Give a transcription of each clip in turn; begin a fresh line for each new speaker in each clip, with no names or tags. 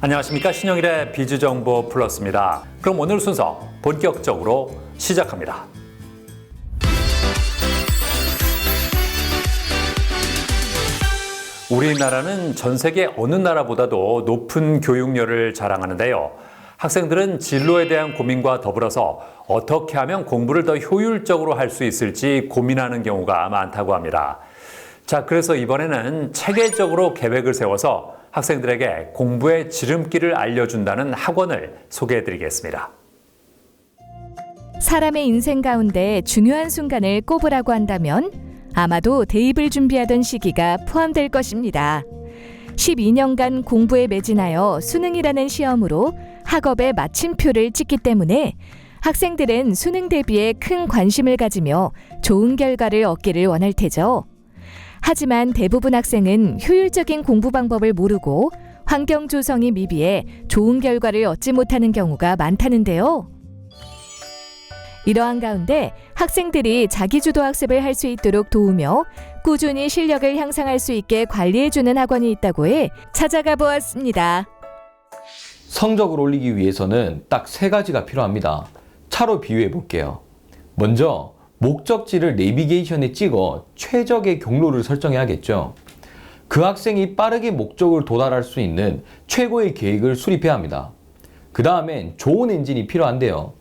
안녕하십니까. 신영일의 비즈정보 플러스입니다. 그럼 오늘 순서 본격적으로 시작합니다. 우리나라는 전 세계 어느 나라보다도 높은 교육열을 자랑하는데요. 학생들은 진로에 대한 고민과 더불어서 어떻게 하면 공부를 더 효율적으로 할 수 있을지 고민하는 경우가 많다고 합니다. 자, 그래서 이번에는 체계적으로 계획을 세워서 학생들에게 공부의 지름길을 알려준다는 학원을 소개해드리겠습니다.
사람의 인생 가운데 중요한 순간을 꼽으라고 한다면 아마도 대입을 준비하던 시기가 포함될 것입니다. 12년간 공부에 매진하여 수능이라는 시험으로 학업의 마침표를 찍기 때문에 학생들은 수능 대비에 큰 관심을 가지며 좋은 결과를 얻기를 원할 테죠. 하지만 대부분 학생은 효율적인 공부 방법을 모르고 환경 조성이 미비해 좋은 결과를 얻지 못하는 경우가 많다는데요. 이러한 가운데 학생들이 자기주도 학습을 할 수 있도록 도우며 꾸준히 실력을 향상할 수 있게 관리해주는 학원이 있다고 해 찾아가 보았습니다.
성적을 올리기 위해서는 딱 3가지가 필요합니다. 차로 비유해 볼게요. 먼저 목적지를 내비게이션에 찍어 최적의 경로를 설정해야겠죠. 그 학생이 빠르게 목적을 도달할 수 있는 최고의 계획을 수립해야 합니다. 그 다음엔 좋은 엔진이 필요한데요.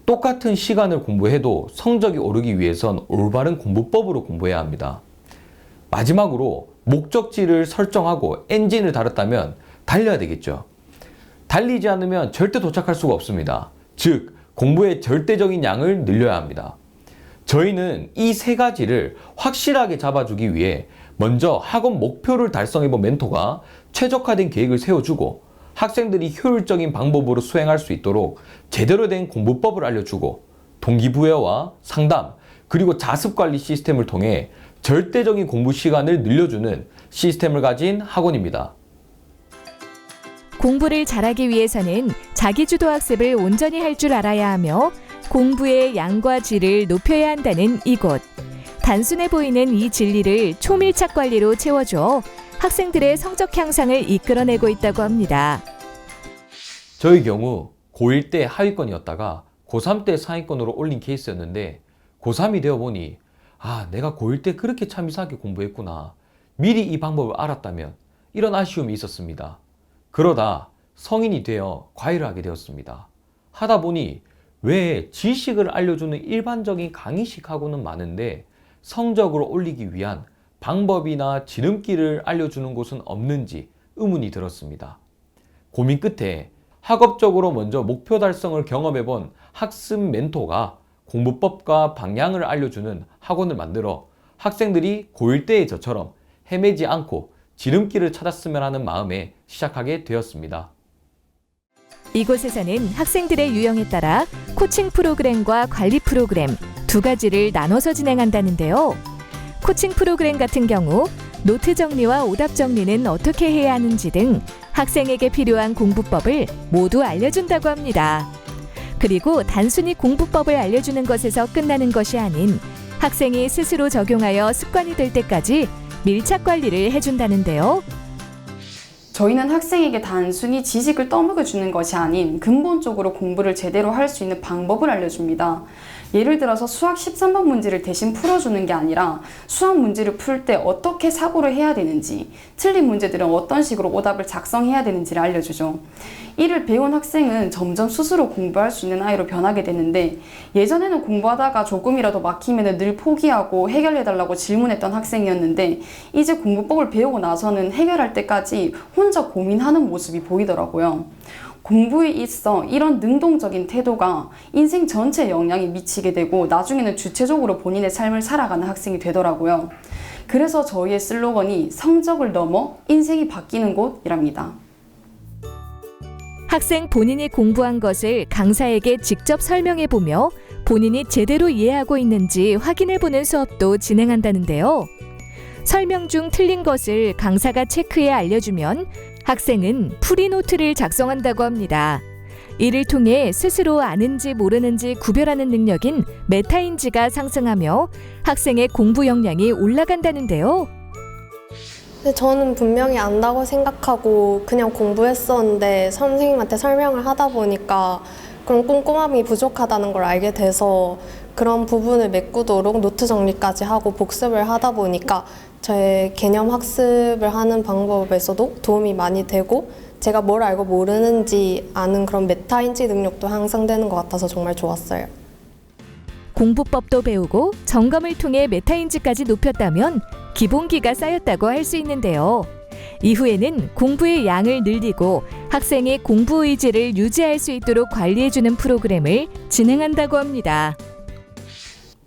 똑같은 시간을 공부해도 성적이 오르기 위해선 올바른 공부법으로 공부해야 합니다. 마지막으로 목적지를 설정하고 엔진을 달았다면 달려야 되겠죠. 달리지 않으면 절대 도착할 수가 없습니다. 즉, 공부의 절대적인 양을 늘려야 합니다. 저희는 이 3가지를 확실하게 잡아주기 위해 먼저 학원 목표를 달성해본 멘토가 최적화된 계획을 세워주고 학생들이 효율적인 방법으로 수행할 수 있도록 제대로 된 공부법을 알려주고 동기부여와 상담 그리고 자습관리 시스템을 통해 절대적인 공부 시간을 늘려주는 시스템을 가진 학원입니다.
공부를 잘하기 위해서는 자기주도 학습을 온전히 할 줄 알아야 하며 공부의 양과 질을 높여야 한다는 이곳. 단순해 보이는 이 진리를 초밀착 관리로 채워줘 학생들의 성적 향상을 이끌어내고 있다고 합니다.
저희 경우 고1 때 하위권이었다가 고3 때 상위권으로 올린 케이스였는데 고3이 되어보니 내가 고1 때 그렇게 참이상하게 공부했구나. 미리 이 방법을 알았다면 이런 아쉬움이 있었습니다. 그러다 성인이 되어 과외를 하게 되었습니다. 하다 보니 왜 지식을 알려주는 일반적인 강의식 학원은 많은데 성적을 올리기 위한 방법이나 지름길을 알려주는 곳은 없는지 의문이 들었습니다. 고민 끝에 학업적으로 먼저 목표 달성을 경험해본 학습 멘토가 공부법과 방향을 알려주는 학원을 만들어 학생들이 고1 때의 저처럼 헤매지 않고 지름길을 찾았으면 하는 마음에 시작하게 되었습니다.
이곳에서는 학생들의 유형에 따라 코칭 프로그램과 관리 프로그램 2가지를 나눠서 진행한다는데요. 코칭 프로그램 같은 경우 노트 정리와 오답 정리는 어떻게 해야 하는지 등 학생에게 필요한 공부법을 모두 알려준다고 합니다. 그리고 단순히 공부법을 알려주는 것에서 끝나는 것이 아닌 학생이 스스로 적용하여 습관이 될 때까지 밀착 관리를 해준다는데요.
저희는 학생에게 단순히 지식을 떠먹여주는 것이 아닌 근본적으로 공부를 제대로 할 수 있는 방법을 알려줍니다. 예를 들어서 수학 13번 문제를 대신 풀어주는 게 아니라 수학 문제를 풀 때 어떻게 사고를 해야 되는지, 틀린 문제들은 어떤 식으로 오답을 작성해야 되는지를 알려주죠. 이를 배운 학생은 점점 스스로 공부할 수 있는 아이로 변하게 되는데 예전에는 공부하다가 조금이라도 막히면 늘 포기하고 해결해달라고 질문했던 학생이었는데 이제 공부법을 배우고 나서는 해결할 때까지 혼자 고민하는 모습이 보이더라고요. 공부에 있어 이런 능동적인 태도가 인생 전체에 영향이 미치게 되고 나중에는 주체적으로 본인의 삶을 살아가는 학생이 되더라고요. 그래서 저희의 슬로건이 성적을 넘어 인생이 바뀌는 곳이랍니다.
학생 본인이 공부한 것을 강사에게 직접 설명해보며 본인이 제대로 이해하고 있는지 확인해보는 수업도 진행한다는데요. 설명 중 틀린 것을 강사가 체크해 알려주면 학생은 풀이노트를 작성한다고 합니다. 이를 통해 스스로 아는지 모르는지 구별하는 능력인 메타인지가 상승하며 학생의 공부 역량이 올라간다는데요.
근데 저는 분명히 안다고 생각하고 그냥 공부했었는데 선생님한테 설명을 하다 보니까 그런 꼼꼼함이 부족하다는 걸 알게 돼서 그런 부분을 메꾸도록 노트 정리까지 하고 복습을 하다 보니까 저의 개념 학습을 하는 방법에서도 도움이 많이 되고 제가 뭘 알고 모르는지 아는 그런 메타인지 능력도 향상되는 것 같아서 정말 좋았어요.
공부법도 배우고 점검을 통해 메타인지까지 높였다면 기본기가 쌓였다고 할 수 있는데요. 이후에는 공부의 양을 늘리고 학생의 공부 의지를 유지할 수 있도록 관리해주는 프로그램을 진행한다고 합니다.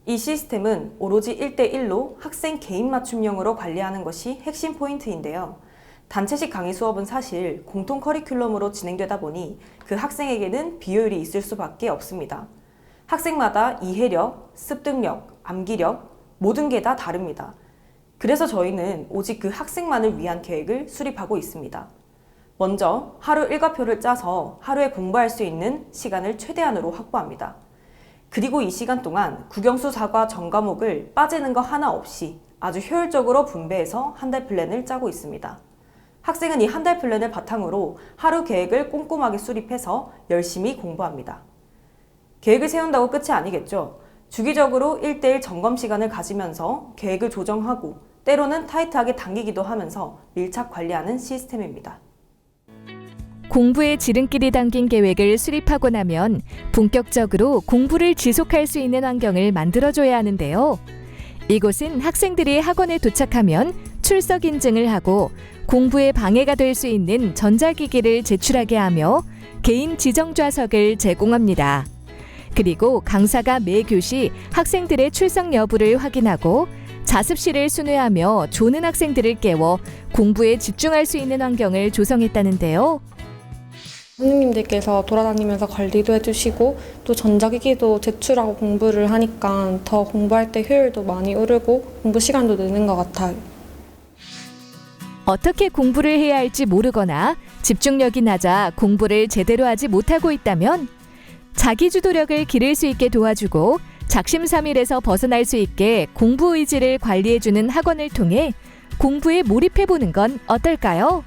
이 시스템은 오로지 1대1로 학생 개인 맞춤형으로 관리하는 것이 핵심 포인트인데요. 단체식 강의 수업은 사실 공통 커리큘럼으로 진행되다 보니 그 학생에게는 비효율이 있을 수밖에 없습니다. 학생마다 이해력, 습득력, 암기력 모든 게 다 다릅니다. 그래서 저희는 오직 그 학생만을 위한 계획을 수립하고 있습니다. 먼저 하루 일과표를 짜서 하루에 공부할 수 있는 시간을 최대한으로 확보합니다. 그리고 이 시간 동안 국영수 4과 전 과목을 빠지는 거 하나 없이 아주 효율적으로 분배해서 한 달 플랜을 짜고 있습니다. 학생은 이 한 달 플랜을 바탕으로 하루 계획을 꼼꼼하게 수립해서 열심히 공부합니다. 계획을 세운다고 끝이 아니겠죠. 주기적으로 1대1 점검 시간을 가지면서 계획을 조정하고 때로는 타이트하게 당기기도 하면서 밀착 관리하는 시스템입니다.
공부에 지름길이 담긴 계획을 수립하고 나면 본격적으로 공부를 지속할 수 있는 환경을 만들어줘야 하는데요. 이곳은 학생들이 학원에 도착하면 출석 인증을 하고 공부에 방해가 될 수 있는 전자기기를 제출하게 하며 개인 지정 좌석을 제공합니다. 그리고 강사가 매 교시 학생들의 출석 여부를 확인하고 자습실을 순회하며 조는 학생들을 깨워 공부에 집중할 수 있는 환경을 조성했다는데요.
선생님들께서 돌아다니면서 관리도 해주시고 또 전자기기도 제출하고 공부를 하니까 더 공부할 때 효율도 많이 오르고 공부 시간도 느는 것 같아요.
어떻게 공부를 해야 할지 모르거나 집중력이 낮아 공부를 제대로 하지 못하고 있다면 자기주도력을 기를 수 있게 도와주고 작심삼일에서 벗어날 수 있게 공부 의지를 관리해주는 학원을 통해 공부에 몰입해보는 건 어떨까요?